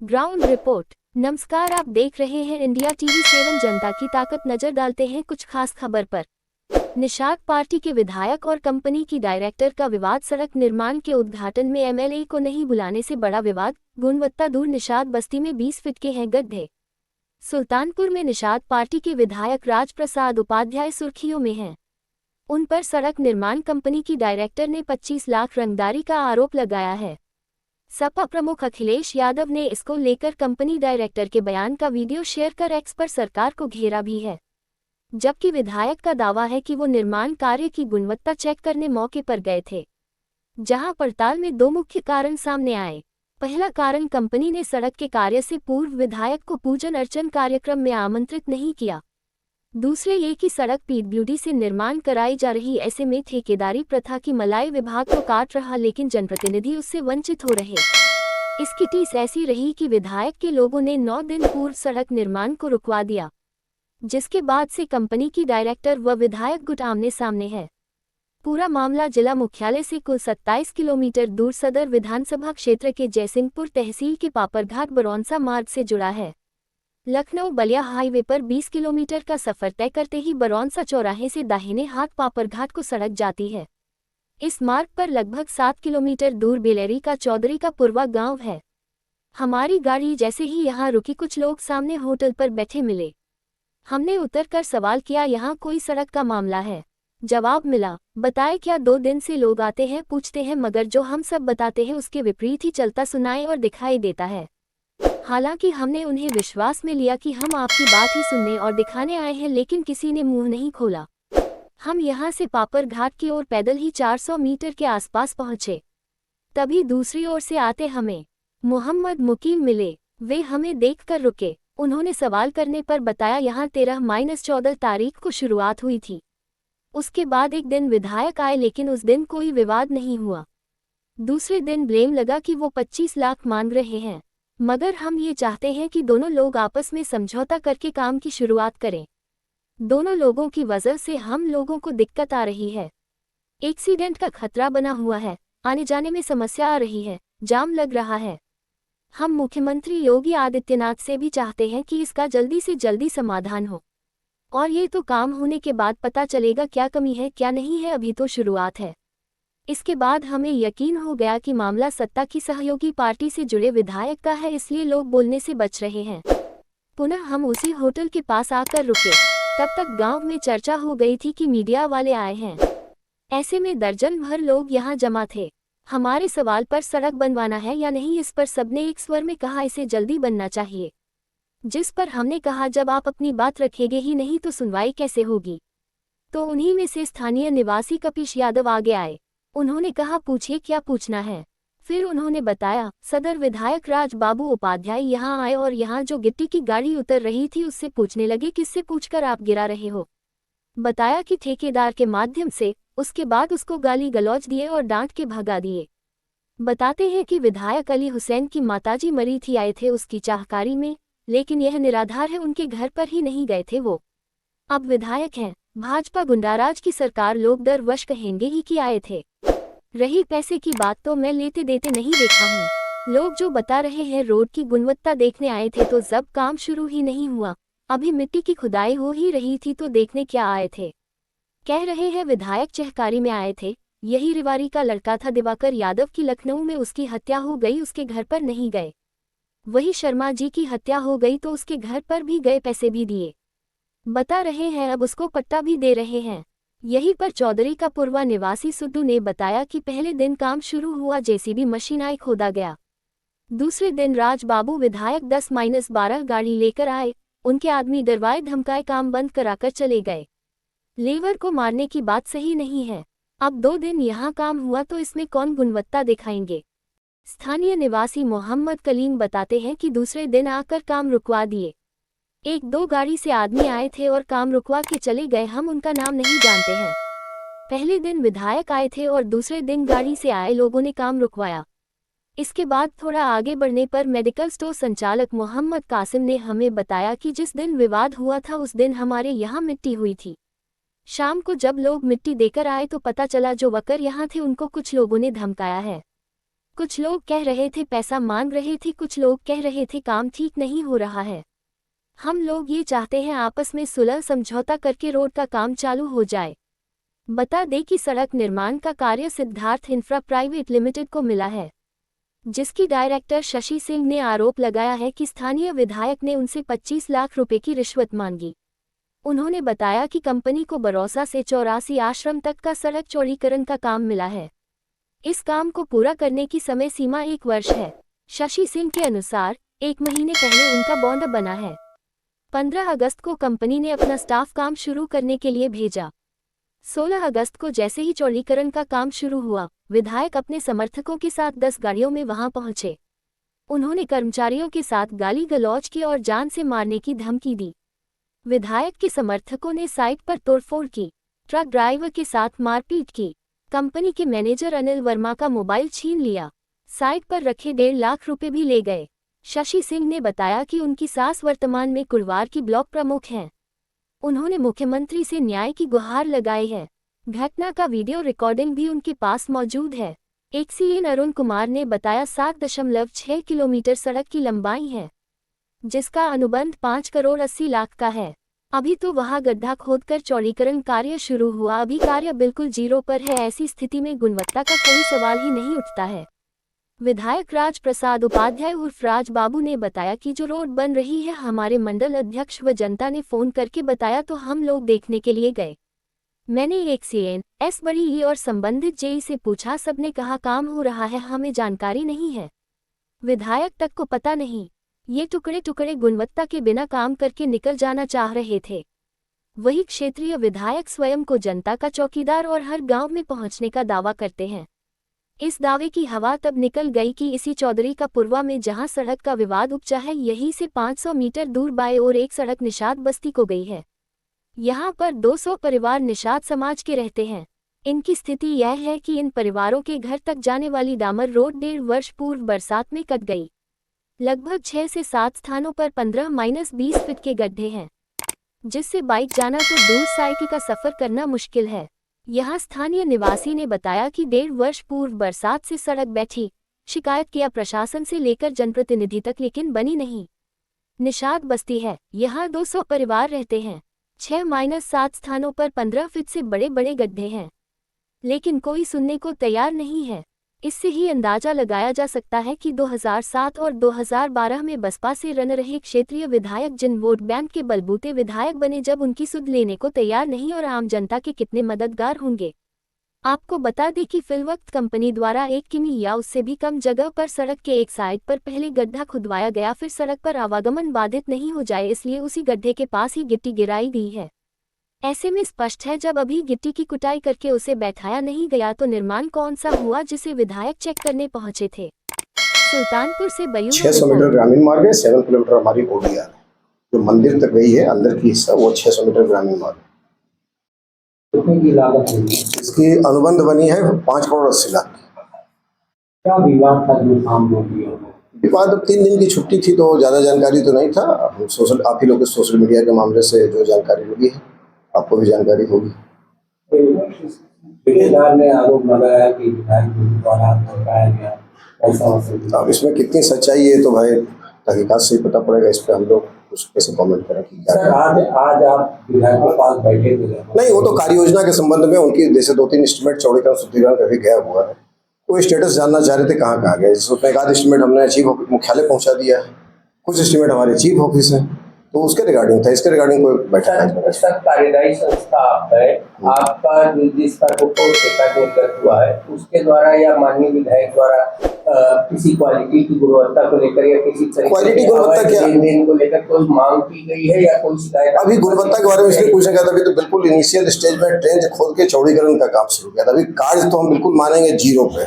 Ground report. नमस्कार, आप देख रहे हैं इंडिया टीवी 7 जनता की ताकत। नजर डालते हैं कुछ खास खबर पर। निषाद पार्टी के विधायक और कंपनी की डायरेक्टर का विवाद। सड़क निर्माण के उद्घाटन में एमएलए को नहीं बुलाने से बड़ा विवाद। गुणवत्ता दूर। निषाद बस्ती में 20 फीट के हैं गड्ढे। सुल्तानपुर में निषाद पार्टी के विधायक राजप्रसाद उपाध्याय सुर्खियों में हैं। उन पर सड़क निर्माण कंपनी की डायरेक्टर ने 25 लाख रंगदारी का आरोप लगाया है। सपा प्रमुख अखिलेश यादव ने इसको लेकर कंपनी डायरेक्टर के बयान का वीडियो शेयर कर एक्स पर सरकार को घेरा भी है, जबकि विधायक का दावा है कि वो निर्माण कार्य की गुणवत्ता चेक करने मौके पर गए थे, जहां पड़ताल में दो मुख्य कारण सामने आए। पहला कारण, कंपनी ने सड़क के कार्य से पूर्व विधायक को पूजन अर्चन कार्यक्रम में आमंत्रित नहीं किया। दूसरे ये कि सड़क पीडब्ल्यूडी से निर्माण कराई जा रही, ऐसे में ठेकेदारी प्रथा की मलाई विभाग को काट रहा, लेकिन जनप्रतिनिधि उससे वंचित हो रहे। इसकी टीस ऐसी रही कि विधायक के लोगों ने 9 दिन पूर्व सड़क निर्माण को रुकवा दिया, जिसके बाद से कंपनी की डायरेक्टर व विधायक गुट आमने सामने है। पूरा मामला जिला मुख्यालय से कुल 27 किलोमीटर दूर सदर विधानसभा क्षेत्र के जयसिंहपुर तहसील के पापरघाट बरौंसा मार्ग से जुड़ा है। लखनऊ बलिया हाईवे पर 20 किलोमीटर का सफर तय करते ही बरौंसा चौराहे से दाहिने हाथ पापरघाट को सड़क जाती है। इस मार्ग पर लगभग 7 किलोमीटर दूर बेलेरी का चौधरी का पुरवा गांव है। हमारी गाड़ी जैसे ही यहां रुकी, कुछ लोग सामने होटल पर बैठे मिले। हमने उतरकर सवाल किया, यहाँ कोई सड़क का मामला है? जवाब मिला, बताए क्या 2 दिन से लोग आते हैं, पूछते हैं, मगर जो हम सब बताते हैं उसके विपरीत ही चलता सुनाई और दिखाई देता है। हालांकि हमने उन्हें विश्वास में लिया कि हम आपकी बात ही सुनने और दिखाने आए हैं, लेकिन किसी ने मुंह नहीं खोला। हम यहां से पापरघाट की ओर पैदल ही 400 मीटर के आसपास पहुंचे, तभी दूसरी ओर से आते हमें मोहम्मद मुकीम मिले। वे हमें देखकर रुके। उन्होंने सवाल करने पर बताया, यहाँ 13-14 तारीख को शुरुआत हुई थी। उसके बाद एक दिन विधायक आए, लेकिन उस दिन कोई विवाद नहीं हुआ। दूसरे दिन ब्लेम लगा कि वो 25 लाख मांग रहे हैं, मगर हम ये चाहते हैं कि दोनों लोग आपस में समझौता करके काम की शुरुआत करें। दोनों लोगों की वजह से हम लोगों को दिक्कत आ रही है। एक्सीडेंट का खतरा बना हुआ है, आने जाने में समस्या आ रही है, जाम लग रहा है। हम मुख्यमंत्री योगी आदित्यनाथ से भी चाहते हैं कि इसका जल्दी से जल्दी समाधान हो, और ये तो काम होने के बाद पता चलेगा क्या कमी है क्या नहीं है, अभी तो शुरुआत है। इसके बाद हमें यकीन हो गया कि मामला सत्ता की सहयोगी पार्टी से जुड़े विधायक का है, इसलिए लोग बोलने से बच रहे हैं। पुनः हम उसी होटल के पास आकर रुके। तब तक गांव में चर्चा हो गई थी कि मीडिया वाले आए हैं। ऐसे में दर्जन भर लोग यहां जमा थे। हमारे सवाल पर सड़क बनवाना है या नहीं, इस पर सबने एक स्वर में कहा इसे जल्दी बनना चाहिए। जिस पर हमने कहा, जब आप अपनी बात रखेंगे ही नहीं तो सुनवाई कैसे होगी? तो उन्हीं में से स्थानीय निवासी कपिश यादव आगे आए। उन्होंने कहा, पूछिए क्या पूछना है। फिर उन्होंने बताया, सदर विधायक राजबाबू उपाध्याय यहाँ आए और यहाँ जो गिट्टी की गाड़ी उतर रही थी उससे पूछने लगे, किससे पूछकर आप गिरा रहे हो? बताया कि ठेकेदार के माध्यम से। उसके बाद उसको गाली गलौज दिए और डांट के भगा दिए। बताते हैं कि विधायक अली हुसैन की माताजी मरी थी, आए थे उसकी चाहकारी में, लेकिन यह निराधार है, उनके घर पर ही नहीं गए थे वो। अब विधायक हैं, भाजपा गुंडाराज की सरकार, लोग डर वश कहेंगे ही कि आए थे। रही पैसे की बात, तो मैं लेते देते नहीं देखा हूँ। लोग जो बता रहे हैं रोड की गुणवत्ता देखने आए थे, तो जब काम शुरू ही नहीं हुआ, अभी मिट्टी की खुदाई हो ही रही थी, तो देखने क्या आए थे? कह रहे हैं विधायक चहकारी में आए थे। यही रिवारी का लड़का था दिवाकर यादव की, लखनऊ में उसकी हत्या हो गई, उसके घर पर नहीं गए। वही शर्मा जी की हत्या हो गई तो उसके घर पर भी गए, पैसे भी दिए। बता रहे हैं अब उसको पट्टा भी दे रहे हैं। यहीं पर चौधरी का पुरवा निवासी सुड्डू ने बताया कि पहले दिन काम शुरू हुआ, जेसीबी मशीन आई, खोदा गया। दूसरे दिन राजबाबू विधायक 10-12 गाड़ी लेकर आए। उनके आदमी डरवाए धमकाए, काम बंद कराकर चले गए। लेबर को मारने की बात सही नहीं है। अब 2 दिन यहाँ काम हुआ तो इसमें कौन गुणवत्ता दिखाएंगे? स्थानीय निवासी मोहम्मद कलीम बताते हैं कि दूसरे दिन आकर काम रुकवा दिए। 1-2 गाड़ी से आदमी आए थे और काम रुकवा के चले गए, हम उनका नाम नहीं जानते हैं। पहले दिन विधायक आए थे और दूसरे दिन गाड़ी से आए लोगों ने काम रुकवाया। इसके बाद थोड़ा आगे बढ़ने पर मेडिकल स्टोर संचालक मोहम्मद कासिम ने हमें बताया कि जिस दिन विवाद हुआ था उस दिन हमारे यहाँ मिट्टी हुई थी। शाम को जब लोग मिट्टी देकर आए तो पता चला जो वर्कर यहाँ थे उनको कुछ लोगों ने धमकाया है। कुछ लोग कह रहे थे पैसा मांग रहे थे, कुछ लोग कह रहे थे काम ठीक नहीं हो रहा है। हम लोग ये चाहते हैं आपस में सुलह समझौता करके रोड का काम चालू हो जाए। बता दें कि सड़क निर्माण का कार्य सिद्धार्थ इंफ्रा प्राइवेट लिमिटेड को मिला है, जिसकी डायरेक्टर शशि सिंह ने आरोप लगाया है कि स्थानीय विधायक ने उनसे 25 लाख रुपए की रिश्वत मांगी। उन्होंने बताया कि कंपनी को बरौसा से 84 आश्रम तक का सड़क चौड़ीकरण का काम मिला है। इस काम को पूरा करने की समय सीमा 1 वर्ष है। शशि सिंह के अनुसार 1 महीने पहले उनका बॉन्ड बना है। 15 अगस्त को कंपनी ने अपना स्टाफ काम शुरू करने के लिए भेजा। 16 अगस्त को जैसे ही चौड़ीकरण का काम शुरू हुआ, विधायक अपने समर्थकों के साथ 10 गाड़ियों में वहां पहुंचे। उन्होंने कर्मचारियों के साथ गाली गलौज की और जान से मारने की धमकी दी। विधायक के समर्थकों ने साइट पर तोड़फोड़ की, ट्रक ड्राइवर के साथ मारपीट की, कंपनी के मैनेजर अनिल वर्मा का मोबाइल छीन लिया, साइट पर रखे 1.5 लाख रुपए भी ले गए। शशि सिंह ने बताया कि उनकी सास वर्तमान में कुड़वार की ब्लॉक प्रमुख हैं। उन्होंने मुख्यमंत्री से न्याय की गुहार लगाई है। घटना का वीडियो रिकॉर्डिंग भी उनके पास मौजूद है। एक सीएन अरुण कुमार ने बताया 7.6 किलोमीटर सड़क की लंबाई है, जिसका अनुबंध 5 करोड़ 80 लाख का है। अभी तो वहां गड्ढा खोदकर चौड़ीकरण कार्य शुरू हुआ, अभी कार्य बिल्कुल जीरो पर है। ऐसी स्थिति में गुणवत्ता का कोई सवाल ही नहीं उठता है। विधायक राज प्रसाद उपाध्याय उर्फ राज बाबू ने बताया कि जो रोड बन रही है, हमारे मंडल अध्यक्ष व जनता ने फोन करके बताया तो हम लोग देखने के लिए गए। मैंने एक CNS बड़ी ई और संबंधित जेई से पूछा, सबने कहा काम हो रहा है, हमें जानकारी नहीं है। विधायक तक को पता नहीं। ये टुकड़े टुकड़े गुणवत्ता के बिना काम करके निकल जाना चाह रहे थे। वही क्षेत्रीय विधायक स्वयं को जनता का चौकीदार और हर गांव में पहुंचने का दावा करते हैं। इस दावे की हवा तब निकल गई कि इसी चौधरी का पुरवा में जहां सड़क का विवाद उपजा है, यहीं से 500 मीटर दूर बाएं ओर एक सड़क निषाद बस्ती को गई है। यहां पर 200 परिवार निषाद समाज के रहते हैं। इनकी स्थिति यह है कि इन परिवारों के घर तक जाने वाली डामर रोड 1.5 वर्ष पूर्व बरसात में कट गई। लगभग 6 से 7 स्थानों पर 15-20 फीट के गड्ढे हैं, जिससे बाइक जाना तो दूर, साइकिल का सफर करना मुश्किल है। यहाँ स्थानीय निवासी ने बताया कि 1.5 वर्ष पूर्व बरसात से सड़क बैठी, शिकायत किया प्रशासन से लेकर जनप्रतिनिधि तक, लेकिन बनी नहीं। निषाद बस्ती है, यहाँ 200 परिवार रहते हैं। 6-7 स्थानों पर 15 फीट से बड़े बड़े गड्ढे हैं, लेकिन कोई सुनने को तैयार नहीं है। इससे ही अंदाजा लगाया जा सकता है कि 2007 और 2012 में बसपा से रन रहे क्षेत्रीय विधायक जिन वोट बैंक के बलबूते विधायक बने, जब उनकी सुध लेने को तैयार नहीं और आम जनता के कितने मददगार होंगे। आपको बता दें कि फिलवक्त कंपनी द्वारा 1 किमी या उससे भी कम जगह पर सड़क के एक साइड पर पहले गड्ढा खुदवाया गया, फिर सड़क पर आवागमन बाधित नहीं हो जाए इसलिए उसी गड्ढे के पास ही गिट्टी गिराई गई है। ऐसे में स्पष्ट है, जब अभी गिट्टी की कुटाई करके उसे बैठाया नहीं गया तो निर्माण कौन सा हुआ जिसे विधायक चेक करने पहुंचे थे। सुल्तानपुर से बयूं 600 मीटर ग्रामीण मार्ग है, 7 किलोमीटर हमारी ODR है। जो मंदिर तक गई है अंदर की हिस्सा, वो 600 मीटर ग्रामीण मार्ग। कितने की लागत है? इसकी अनुबंध बनी है 5 करोड़ 80 लाख। क्या विवाद था जो काम हो गया? विवाद, अब 3 दिन की छुट्टी थी तो ज्यादा जानकारी तो नहीं था। आप ही लोग के सोशल मीडिया के मामले से जो जानकारी मिली है, आपको भी जानकारी होगी। ठेकेदार ने आरोप लगाया कि विधायक द्वारा धमकाया गया, ऐसा। अब इसमें कितनी सच्चाई है तो भाई तहकीकात से ही पता पड़ेगा। इस पर हम लोग कुछ कैसे कमेंट करें कि सर, आज आप विधायक के पास बैठे थे? नहीं, वो तो कार्य योजना के संबंध में उनकी जैसे 2-3 एस्टीमेट चौड़ीकरण सुदृढ़ीकरण करके गया हुआ है। कोई स्टेटस जानना चाह रहे थे कहाँ कहाँ गए। उसमें एक आध एस्टीमेट हमने चीफ मुख्यालय पहुँचा दिया है, कुछ एस्टीमेट हमारे चीफ ऑफिस है, तो उसके रिगार्डिंग था। इसके रिगार्डिंग कोई बैठा है। सर, कार्यदायी संस्था आप है, आपका जिस पर शिकायत हुआ है उसके द्वारा या माननीय विधायक द्वारा किसी क्वालिटी की गुणवत्ता को लेकर या किसी क्वालिटी गुणवत्ता क्या लेन को लेकर कोई मांग की गई है या कोई शिकायत? अभी गुणवत्ता के बारे में इसलिए पूछने का था, अभी तो बिल्कुल इनिशियल स्टेज में ट्रेंच खोद के चौड़ीकरण का काम शुरू किया था। अभी कार्य तो हम बिल्कुल मानेंगे जीरो पे,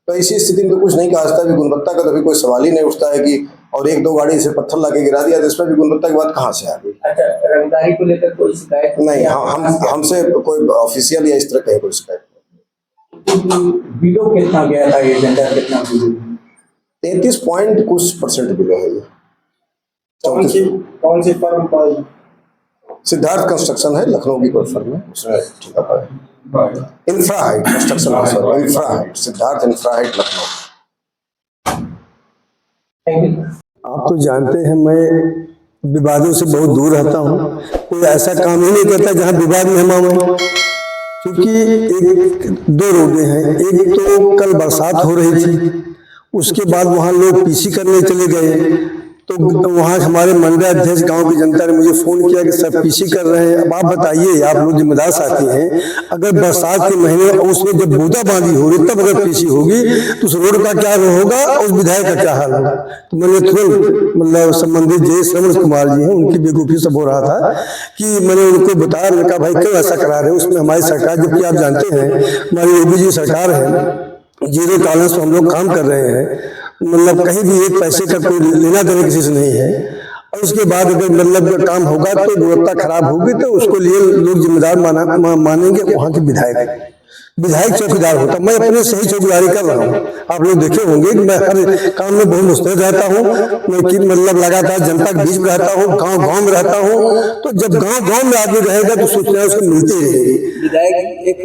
तो इसी स्थिति में तो कुछ नहीं कहा जाता। अभी गुणवत्ता का तो अभी कोई सवाल ही नहीं उठता है कि और 1-2 गाड़ी से पत्थर लाके गिरा दिया तो इसमें भी गुणवत्ता की बात कहाँ से आ गई? अच्छा, रंगदारी को लेकर कोई शिकायत नहीं, हमसे कोई ऑफिशियल या इस तरह कहीं कोई शिकायत नहीं। बिलो कितना गया था, ये टेंडर कितना बिलो? 33% बिलो है ये। कौन सी फर्म पर? सिद्धार्थ कंस्ट्रक्शन है, लखनऊ की कोई फर्म है, उसने ठेका पाया। Infra height construction, infra height, Siddharth infra height Lucknow. Thank you. आप तो जानते हैं मैं विवादों से बहुत दूर रहता हूँ। कोई ऐसा काम ही नहीं करता जहाँ विवाद में हम आए, क्योंकि एक दो रोडें हैं। एक तो कल बरसात हो रही थी, उसके बाद वहाँ लोग पीसी करने चले गए, तो वहाँ हमारे मंडल अध्यक्ष गांव की जनता ने मुझे फोन किया कि सब पीसी कर रहे हैं। अब आप बताइए, आप लोग जिम्मेदार साथी हैं, अगर बरसात के महीने उसमें जब बूंदाबांदी हो रही तब अगर पीसी होगी तो उस रोड का क्या होगा और उस विधायक का क्या हाल होगा। तो मैंने तुरंत मतलब संबंधित जय श्रवण कुमार जी हैं, उनकी बेवकूफ़ी सब हो रहा था कि मैंने उनको बताया, मैंने कहा भाई क्यों ऐसा करा रहे हैं। उसमें हमारी सरकार, जबकि आप जानते हैं हमारी योगी जी सरकार है, जीरो टॉलरेंस पर हम लोग काम कर रहे हैं, मतलब कहीं भी एक पैसे का कोई लेना देना किसी से नहीं है। और उसके बाद अगर मतलब काम होगा तो गुणवत्ता खराब होगी तो उसको लिए लोग जिम्मेदार मानेंगे वहाँ के विधायक चौकीदार होता। मैं अपने सही चौकीदारी कर रहा हूँ। आप लोग देखे होंगे कि मैं हर काम में बहुत मुस्तैद रहता हूँ, मैं मतलब लगातार जनता के बीच में रहता हूँ, गांव में रहता हूँ। तो जब गांव में आदमी रहेगा तो सूचनाएं उसको मिलती रहेगी। विधायक एक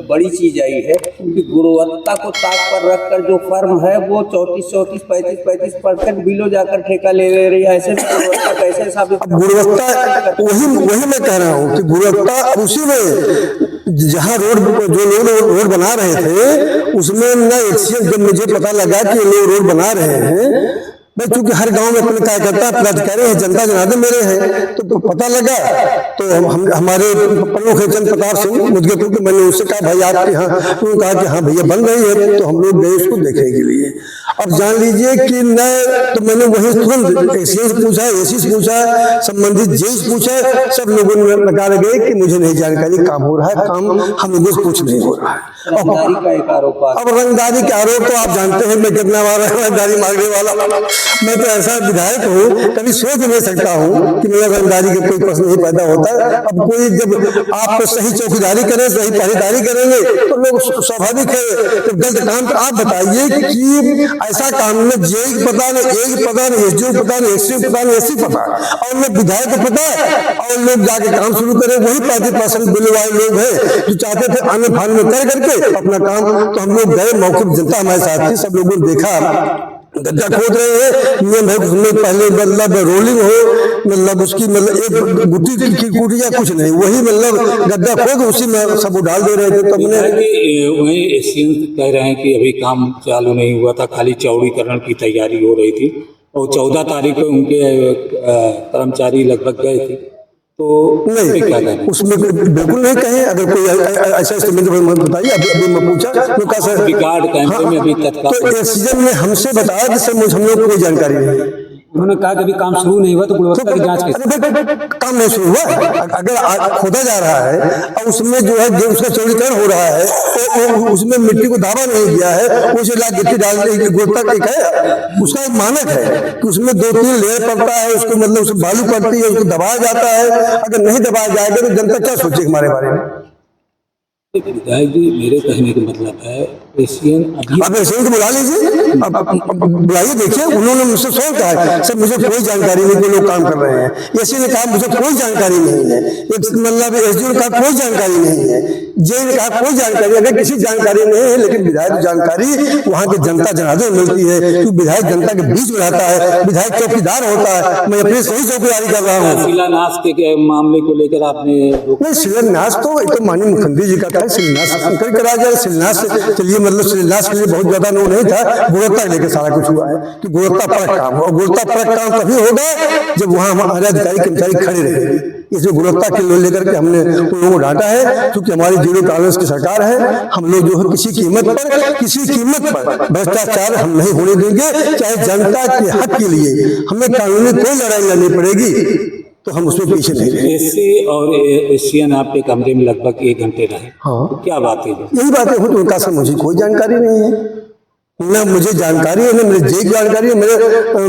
बड़ी चीज आई है कि गुणवत्ता को ताक पर रखकर जो फर्म है वो 34-35% बिलो जाकर ठेका ले रही है। ऐसे गुणवत्ता कैसे साबित? गुणवत्ता वही मैं कह रहा हूँ कि गुणवत्ता उसी में जहाँ रोड जो लोग रोड बना रहे थे उसमें न एक्सीडेंट, जब मुझे पता लगा कि लोग रोड बना रहे हैं, मैं चूंकि हर गांव में अपने कार्यकर्ता पदाधिकारी हैं, जनता जनार्दन मेरे हैं, तो पता लगा तो हमारे प्रमुख चंद्र प्रताप सिंह मुदगेपुर के, मैंने उससे कहा भाई आपके यहाँ, उन्होंने कहा कि हाँ भैया बन रही है, तो हम लोग गए उसको देखने के लिए। अब जान लीजिए कि न तो मैंने वही तुरंत एसी से पूछा, एसी से पूछा, संबंधित जेई से पूछा, सब लोगों ने नकार गए कि मुझे नहीं जानकारी, काम हो रहा है, काम हम लोगों से कुछ नहीं हो रहा है। अब रंगदारी का आरोप तो आप जानते हैं मैं कितना बार रंगदारी मांगने वाला, मैं तो ऐसा विधायक हूँ, कभी सोच नहीं सकता हूँ कि मेरा रंगदारी का कोई प्रश्न नहीं पैदा होता। अब कोई जब आप तो सही चौकीदारी करें, सही पहरेदारी करेंगे तो लोग स्वाभाविक है। तो गलत काम तो आप बताइए कि ऐसा काम में जेई पता नहीं, एक पता नहीं, एसडीओ पता नहीं, एससी पता नहीं, एससी पता, और लोग विधायक को पता है, और लोग जाके काम शुरू करें। वही 35% बिल वाले लोग हैं जो चाहते थे आने फान में कर करके अपना काम। तो हम लोग गए, मौके पर जनता हमारे साथ थी, सब लोगों ने देखा गड्ढा खोद रहे हैं, नियम है उसमें पहले मतलब रोलिंग हो, मतलब उसकी मतलब एक गुटी की गुटी या कुछ नहीं, वही मतलब गड्ढा खोद उसी में सब डाल दे रहे थे। तो हमने वहीं एशियन कह रहे हैं कि अभी काम चालू नहीं हुआ था, खाली चौड़ीकरण की तैयारी हो रही थी, और 14 तारीख को उनके कर्मचारी लगभग गए थे। तो नहीं, उसमें बिल्कुल नहीं कहे। अगर कोई ऐसा स्टेटमेंट बताइए। अभी मैं पूछा रिकॉर्ड कैमरे में भी तत्काल, तो एक्सीजन ने हमसे बताया कि सर हम लोग को कोई जानकारी नहीं। उन्होंने कहा कि अभी काम शुरू नहीं हुआ तो गुणवत्ता की जांच कैसे? काम नहीं शुरू हुआ, अगर खोदा जा रहा है और उसमें जो है उसका चौड़ीकरण हो रहा है, तो उसमें मिट्टी को दावा नहीं किया है, उसे ला गिट्टी डालने की गुणवत्ता एक है, उसका एक मानक है कि उसमें 2-3 लेयर पड़ता है, उसको मतलब उसमें बालू पड़ती है, उसको दबाया जाता है। अगर नहीं दबाया जाएगा तो जनता क्या सोचेगी हमारे बारे में? विधायक जी, मेरे कहने का मतलब है एशियन अभी आप एशियन को बुला लीजिए, बुलाइए, देखिए। उन्होंने मुझसे स्वयं कहा है सर मुझे कोई जानकारी नहीं, कोई लोग काम कर रहे हैं। एशियन ने कहा मुझे कोई जानकारी नहीं है, मतलब एसडीओ ने कहा कोई जानकारी नहीं है, जेई ने कहा कोई जानकारी। अगर किसी जानकारी नहीं है, लेकिन विधायक जानकारी वहाँ की जनता जनार्दन मिलती है, क्योंकि विधायक जनता के बीच में रहता है, विधायक चौकीदार होता है। मैं अपनी सही चौकीदारी कर रहा हूँ। शिलान्यास के मामले को लेकर आपने नहीं, शिलान्यास तो माननीय मुख्यमंत्री जी का था, शिलान्यास करा जाए। शिलान्यास चलिए, मतलब शिलान्यास के लिए बहुत ज्यादा लोग नहीं था, गुणवत्ता लेकर सारा कुछ हुआ है कि गुणवत्ता परक काम, और गुणवत्ता परक काम तभी होगा जब वहाँ हमारे अधिकारी कर्मचारी खड़े रहेंगे। इसमें गुणवत्ता के लोग लेकर के हमने उन लोगों को डांटा है, क्योंकि हमारी जीरो टॉलरेंस की सरकार है। हम लोग जो है किसी कीमत पर भ्रष्टाचार हम नहीं होने देंगे, चाहे जनता के हक के लिए हमें कानूनी कोई लड़ाई लड़नी पड़ेगी तो हम उसमें पीछे नहीं रहेंगे। एससी और एशियन आपके कमरे में लगभग 1 घंटे रहे। हाँ, तो क्या बात है? यही बात है। तो उनका सर मुझे कोई जानकारी नहीं है, न मुझे जानकारी है, न मेरे जेई जानकारी है, मेरे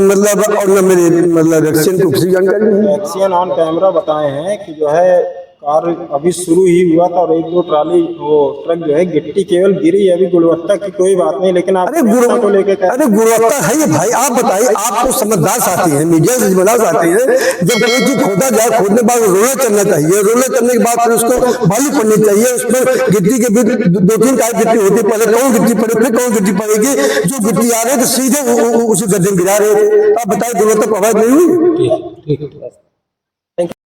मतलब, और न मेरे मतलब एक्सीएन को किसी जानकारी नहीं है। एक्सीएन ऑन कैमरा बताए हैं कि जो है कार्य अभी शुरू ही हुआ था और 1-2 ट्राली वो ट्रक जो है गिट्टी केवल गिरी है। अभी गुणवत्ता की कोई बात नहीं, लेकिन आप गुणवत्ता को लेकर गुणवत्ता है ये भाई। आप बताइए, आप तो समझदार साथी हैं, मीडिया से समझदार साथी हैं। जब कोई चीज खोदा जाए, खोदने के बाद रोलर चलना चाहिए, रोलर चलने के बाद फिर उसको बालू पड़नी चाहिए, उसमें गिट्टी के भी 2-3 टाइप गिट्टी होती है। पहले कौन गिट्टी पड़े, फिर कौन गिट्टी पड़ेगी। जो गिट्टी आ रही है तो सीधे उसी गड्ढे में गिरा रहे थे। आप बताइए गुणवत्ता प्रभावित नहीं हुई? ठीक है।